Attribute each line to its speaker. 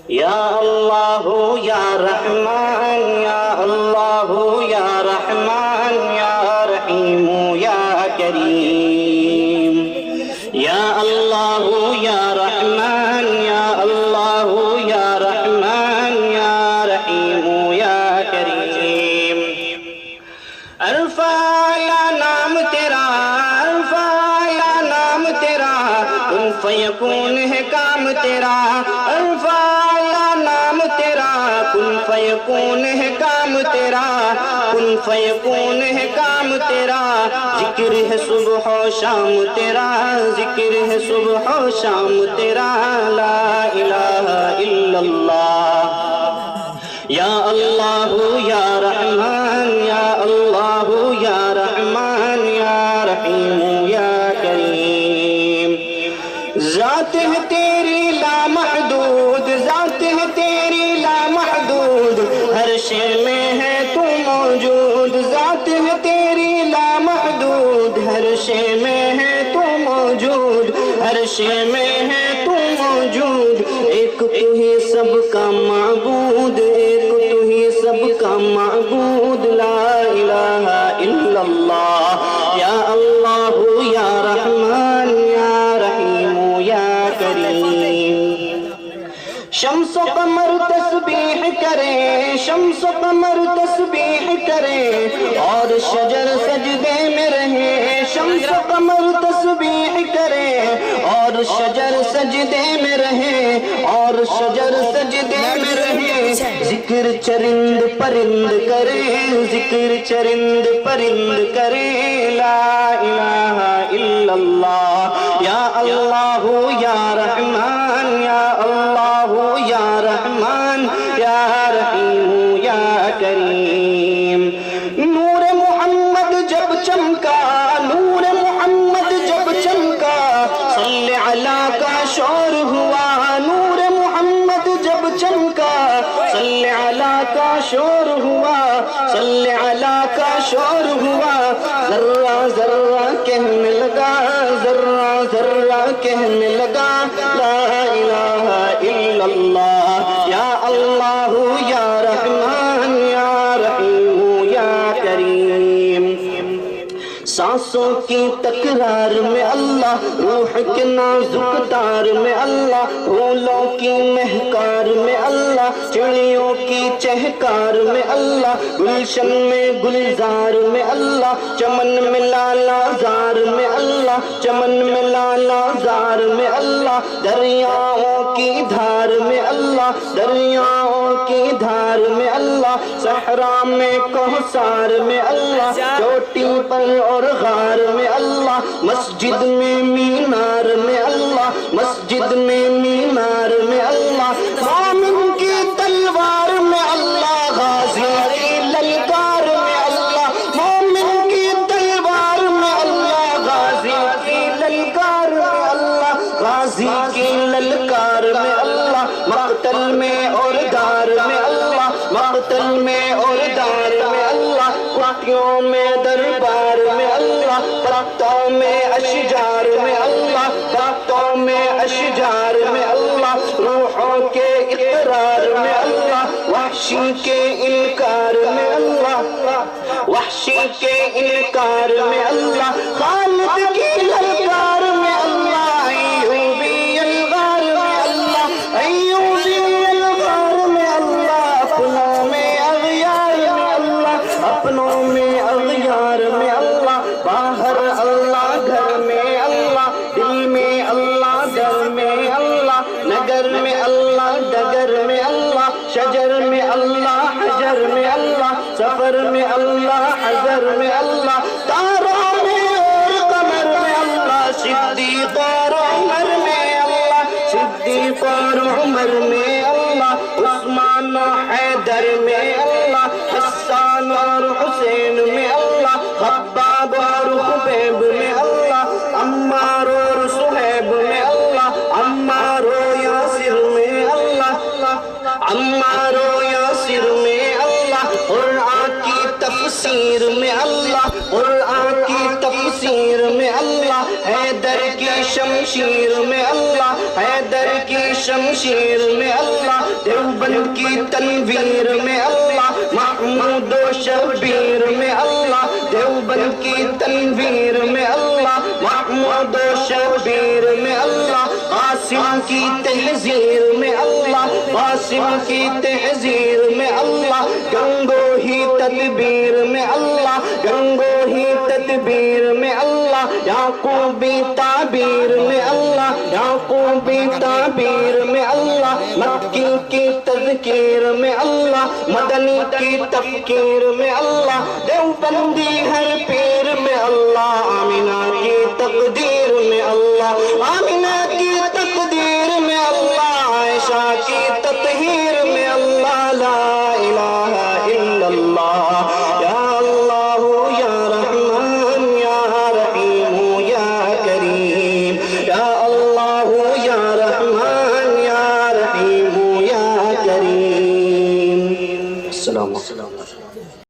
Speaker 1: یا اللہ یا رحمان یا اللہ یا رحمان یا رحیم یا کریم یا اللہ یا رحمان یا اللہ یا رحمان یا رحیم یا کریم الفاء نام تیرا الفاء نام تیرا کن فیکون ہے کام تیرا الفاء نام تیرا کن فیکون ہے کام تیرا کن فیکون ہے کام تیرا ذکر ہے صبح و شام تیرا ذکر ہے صبح و شام تیرا لا الہ الا اللہ یا اللہ یا رحمان یا اللہ یا رحمان یا رحیم یا کریم ذات ہے تیری لامحدود ذات ہے تیری لامحدود ہر شے میں ہے تو موجود ذات ہے تیری لامحدود ہر شے میں ہے تو موجود ہر شے میں ہے تو موجود ایک تو ہی سب کا معبود ایک تو ہی سب کا معبود لا الہ الا اللہ یا اللہ یا رحمان یا رحیم یا کریم شمس و قمر تسبیح کریں شمس و قمر تسبیح کریں اور شجر سجدے میں رہے شمس و قمر تسبیح کریں اور شجر سجدے میں رہے اور شجر سجدے میں رہے ذکر چرند پرند کریں ذکر چرند پرند کریں لا الہ الا اللہ یا اللہ یا رحمان یا اللہ یا رحمان یا رحیم یا کریم نور محمد جب چمکا نور محمد جب چمکا صلی علیہ کا شور ہوا نور محمد جب چمکا صلی علیہ کا شور ہوا صلی علیہ کا شور ہوا ذرہ ذرہ کہنے لگا ذرہ ذرہ کہنے لگا لا الہ الا اللہ یا اللہ یا رحمان یا رحیم یا کریم سانسوں کی تکرار میں اللہ روح کے نازک تار میں اللہ پھولوں کی مہکار میں اللہ چڑیوں کی چہکار میں اللہ گلشن میں گلزار میں اللہ چمن میں لالا زار میں اللہ چمن میں لالا زار میں اللہ دریاؤں کی دھار میں اللہ دریاؤں کی دھار میں اللہ صحرا میں کوثر میں اللہ چوٹی پر اور غار میں اللہ مسجد میں مینار میں اللہ مسجد میں مینار میں اللہ مومن کی تلوار میں اللہ غازی کی للکار میں اللہ مومن کی تلوار میں اللہ غازی کی للکار میں اللہ غازی کی للکار میں اللہ مقتل میں اور دار میں اللہ مقتل میں اور دار میں اللہ کوٹیوں میں دربار میں اللہ پرتوں میں اشجار میں اللہ پرتوں میں اشجار میں اللہ روحوں کے اقرار میں اللہ وحشی کے انکار میں اللہ وحشی کے انکار میں اللہ خالد کی للکار میں اللہ ایوبی الغار میں اللہ ایوبی الغار میں اللہ اپنوں میں اغیار میں اللہ اپنوں میں اغیار میں اللہ باہر اللہ گھر میں اللہ دل میں اللہ گھر میں اللہ نگر میں اللہ ڈگر میں اللہ شجر میں اللہ حجر میں اللہ سفر میں اللہ حضر میں اللہ تاروں میں اور قمر میں اللہ صدیق اور عمر میں اللہ صدیق اور عمر میں اللہ عثمان و حیدر میں اللہ حسان اور حسین میں اللہ خباب اور خبیب میں اللہ عمار اور صہیب میں اللہ عمار و یاسر میں اللہ عمار و یاسر میں اللہ قرآن کی تفسیر میں اللہ قرآن کی تفسیر میں اللہ، حیدر کی شمشیر میں اللہ، حیدر کی شمشیر میں اللہ، دیوبند کی تنویر میں اللہ، محمود و شبیر میں اللہ، دیوبند کی تنویر میں اللہ، محمود و شبیر میں اللہ، قاسم کی تحذیر میں اللہ، قاسم کی تحذیر میں اللہ، گنگوہی تدبیر میں اللہ، گنگوہی تدبیر میں اللہ، یعقوبی تعبیر میں اللہ، یعقوبی تعبیر میں اللہ، مکی کی تذکیر میں اللہ، مدنی کی تفکیر میں اللہ، دیوبندی ہر پیر میں اللہ، آمینہ کی تقدیر میں اللہ، آمینہ کی تقدیر میں اللہ، عائشہ کی تطہیر میں اللہ، لا الہ الا اللہ، یا اللہ یا رحمان یا رحیم یا کریم، یا اللہ یا رحمان یا رحیم یا کریم۔ السلام علیکم۔